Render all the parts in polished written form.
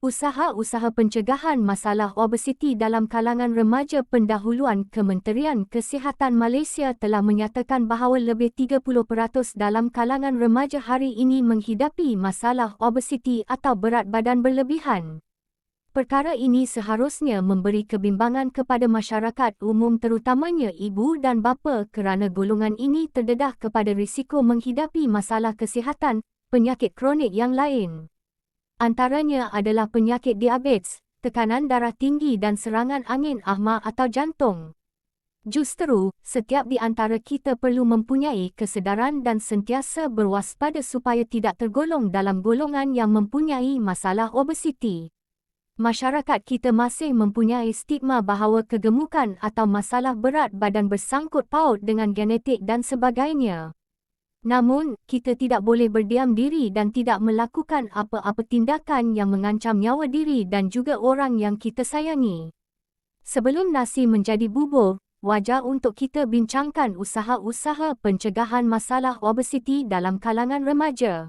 Usaha-usaha pencegahan masalah obesiti dalam kalangan remaja pendahuluan Kementerian Kesihatan Malaysia telah menyatakan bahawa lebih 30% dalam kalangan remaja hari ini menghidapi masalah obesiti atau berat badan berlebihan. Perkara ini seharusnya memberi kebimbangan kepada masyarakat umum terutamanya ibu dan bapa kerana golongan ini terdedah kepada risiko menghidapi masalah kesihatan, penyakit kronik yang lain. Antaranya adalah penyakit diabetes, tekanan darah tinggi dan serangan angin asma atau jantung. Justeru, setiap di antara kita perlu mempunyai kesedaran dan sentiasa berwaspada supaya tidak tergolong dalam golongan yang mempunyai masalah obesiti. Masyarakat kita masih mempunyai stigma bahawa kegemukan atau masalah berat badan bersangkut paut dengan genetik dan sebagainya. Namun, kita tidak boleh berdiam diri dan tidak melakukan apa-apa tindakan yang mengancam nyawa diri dan juga orang yang kita sayangi. Sebelum nasi menjadi bubur, wajar untuk kita bincangkan usaha-usaha pencegahan masalah obesiti dalam kalangan remaja.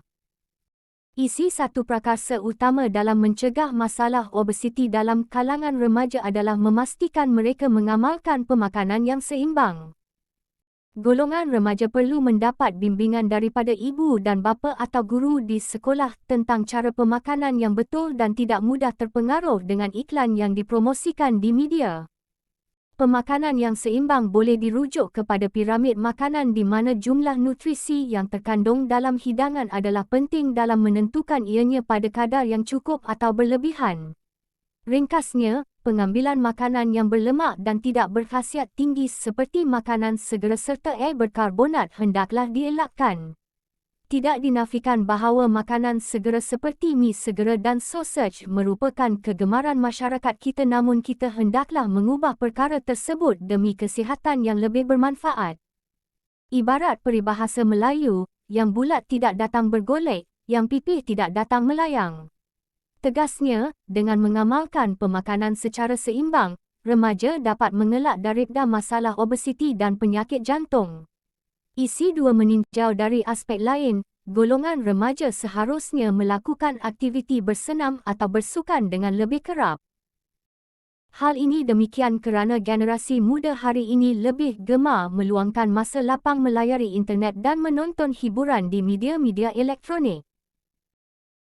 Isi satu prakarsa utama dalam mencegah masalah obesiti dalam kalangan remaja adalah memastikan mereka mengamalkan pemakanan yang seimbang. Golongan remaja perlu mendapat bimbingan daripada ibu dan bapa atau guru di sekolah tentang cara pemakanan yang betul dan tidak mudah terpengaruh dengan iklan yang dipromosikan di media. Pemakanan yang seimbang boleh dirujuk kepada piramid makanan di mana jumlah nutrisi yang terkandung dalam hidangan adalah penting dalam menentukan ianya pada kadar yang cukup atau berlebihan. Ringkasnya, pengambilan makanan yang berlemak dan tidak berkhasiat tinggi seperti makanan segera serta air berkarbonat hendaklah dielakkan. Tidak dinafikan bahawa makanan segera seperti mi segera dan sausage merupakan kegemaran masyarakat kita, namun kita hendaklah mengubah perkara tersebut demi kesihatan yang lebih bermanfaat. Ibarat peribahasa Melayu, yang bulat tidak datang bergolek, yang pipih tidak datang melayang. Tegasnya, dengan mengamalkan pemakanan secara seimbang, remaja dapat mengelak daripada masalah obesiti dan penyakit jantung. Isi dua meninjau dari aspek lain, golongan remaja seharusnya melakukan aktiviti bersenam atau bersukan dengan lebih kerap. Hal ini demikian kerana generasi muda hari ini lebih gemar meluangkan masa lapang melayari internet dan menonton hiburan di media-media elektronik.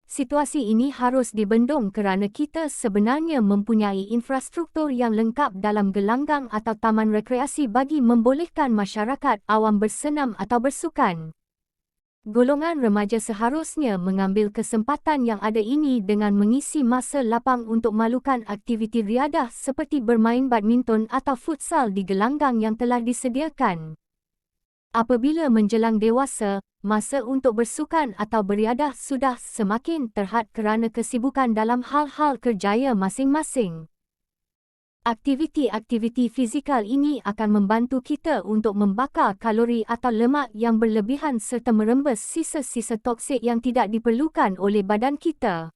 Situasi ini harus dibendung kerana kita sebenarnya mempunyai infrastruktur yang lengkap dalam gelanggang atau taman rekreasi bagi membolehkan masyarakat awam bersenam atau bersukan. Golongan remaja seharusnya mengambil kesempatan yang ada ini dengan mengisi masa lapang untuk melakukan aktiviti riadah seperti bermain badminton atau futsal di gelanggang yang telah disediakan. Apabila menjelang dewasa, masa untuk bersukan atau beriadah sudah semakin terhad kerana kesibukan dalam hal-hal kerjaya masing-masing. Aktiviti-aktiviti fizikal ini akan membantu kita untuk membakar kalori atau lemak yang berlebihan serta merembes sisa-sisa toksik yang tidak diperlukan oleh badan kita.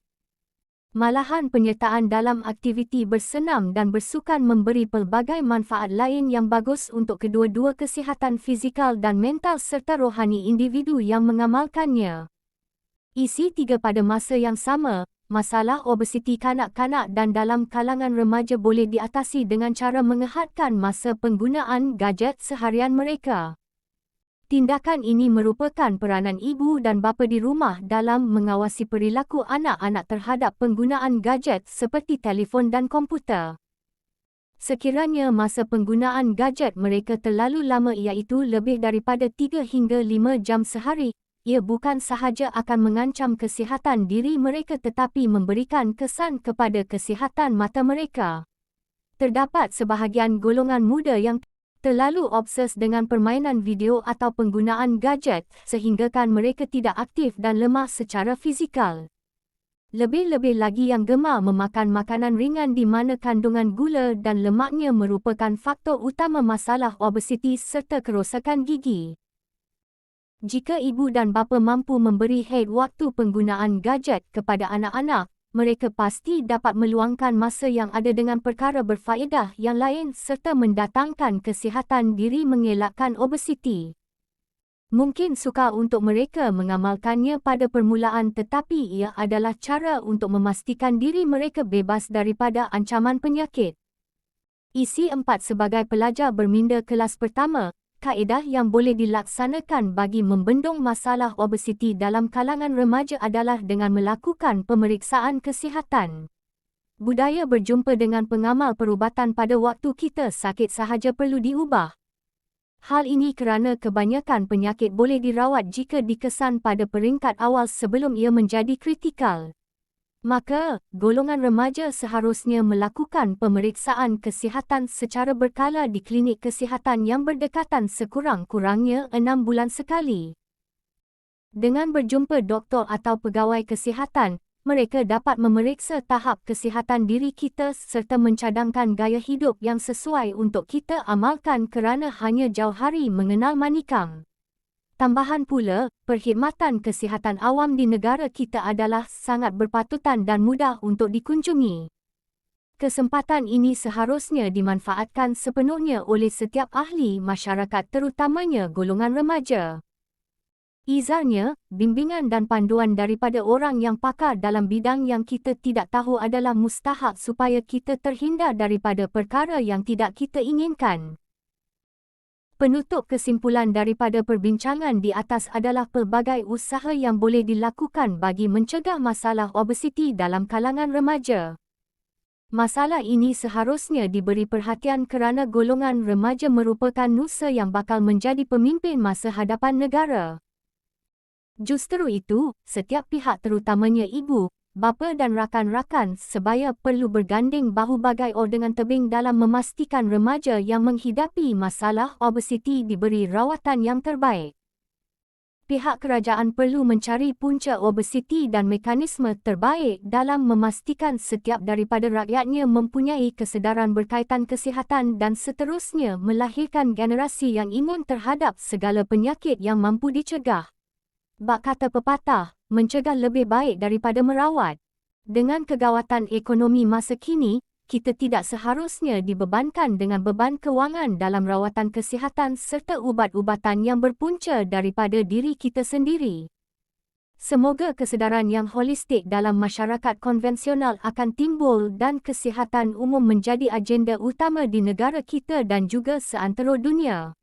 Malahan penyertaan dalam aktiviti bersenam dan bersukan memberi pelbagai manfaat lain yang bagus untuk kedua-dua kesihatan fizikal dan mental serta rohani individu yang mengamalkannya. Isi tiga pada masa yang sama, masalah obesiti kanak-kanak dan dalam kalangan remaja boleh diatasi dengan cara mengehatkan masa penggunaan gadget seharian mereka. Tindakan ini merupakan peranan ibu dan bapa di rumah dalam mengawasi perilaku anak-anak terhadap penggunaan gadget seperti telefon dan komputer. Sekiranya masa penggunaan gadget mereka terlalu lama iaitu lebih daripada 3 hingga 5 jam sehari, ia bukan sahaja akan mengancam kesihatan diri mereka tetapi memberikan kesan kepada kesihatan mata mereka. Terdapat sebahagian golongan muda yang terlalu obses dengan permainan video atau penggunaan gadget sehinggakan mereka tidak aktif dan lemah secara fizikal. Lebih-lebih lagi yang gemar memakan makanan ringan di mana kandungan gula dan lemaknya merupakan faktor utama masalah obesiti serta kerosakan gigi. Jika ibu dan bapa mampu memberi had waktu penggunaan gadget kepada anak-anak, mereka pasti dapat meluangkan masa yang ada dengan perkara berfaedah yang lain serta mendatangkan kesihatan diri mengelakkan obesiti. Mungkin sukar untuk mereka mengamalkannya pada permulaan, tetapi ia adalah cara untuk memastikan diri mereka bebas daripada ancaman penyakit. Isi 4 sebagai pelajar berminda kelas pertama, kaedah yang boleh dilaksanakan bagi membendung masalah obesiti dalam kalangan remaja adalah dengan melakukan pemeriksaan kesihatan. Budaya berjumpa dengan pengamal perubatan pada waktu kita sakit sahaja perlu diubah. Hal ini kerana kebanyakan penyakit boleh dirawat jika dikesan pada peringkat awal sebelum ia menjadi kritikal. Maka, golongan remaja seharusnya melakukan pemeriksaan kesihatan secara berkala di klinik kesihatan yang berdekatan sekurang-kurangnya 6 bulan sekali. Dengan berjumpa doktor atau pegawai kesihatan, mereka dapat memeriksa tahap kesihatan diri kita serta mencadangkan gaya hidup yang sesuai untuk kita amalkan kerana hanya jauh hari mengenal manikam. Tambahan pula, perkhidmatan kesihatan awam di negara kita adalah sangat berpatutan dan mudah untuk dikunjungi. Kesempatan ini seharusnya dimanfaatkan sepenuhnya oleh setiap ahli masyarakat, terutamanya golongan remaja. Izarnya, bimbingan dan panduan daripada orang yang pakar dalam bidang yang kita tidak tahu adalah mustahak supaya kita terhindar daripada perkara yang tidak kita inginkan. Penutup kesimpulan daripada perbincangan di atas adalah pelbagai usaha yang boleh dilakukan bagi mencegah masalah obesiti dalam kalangan remaja. Masalah ini seharusnya diberi perhatian kerana golongan remaja merupakan nusa yang bakal menjadi pemimpin masa hadapan negara. Justru itu, setiap pihak terutamanya ibu, bapa dan rakan-rakan sebaya perlu berganding bahu bagai dengan tebing dalam memastikan remaja yang menghidapi masalah obesiti diberi rawatan yang terbaik. Pihak kerajaan perlu mencari punca obesiti dan mekanisme terbaik dalam memastikan setiap daripada rakyatnya mempunyai kesedaran berkaitan kesihatan dan seterusnya melahirkan generasi yang imun terhadap segala penyakit yang mampu dicegah. Bak kata pepatah, mencegah lebih baik daripada merawat. Dengan kegawatan ekonomi masa kini, kita tidak seharusnya dibebankan dengan beban kewangan dalam rawatan kesihatan serta ubat-ubatan yang berpunca daripada diri kita sendiri. Semoga kesedaran yang holistik dalam masyarakat konvensional akan timbul dan kesihatan umum menjadi agenda utama di negara kita dan juga seantero dunia.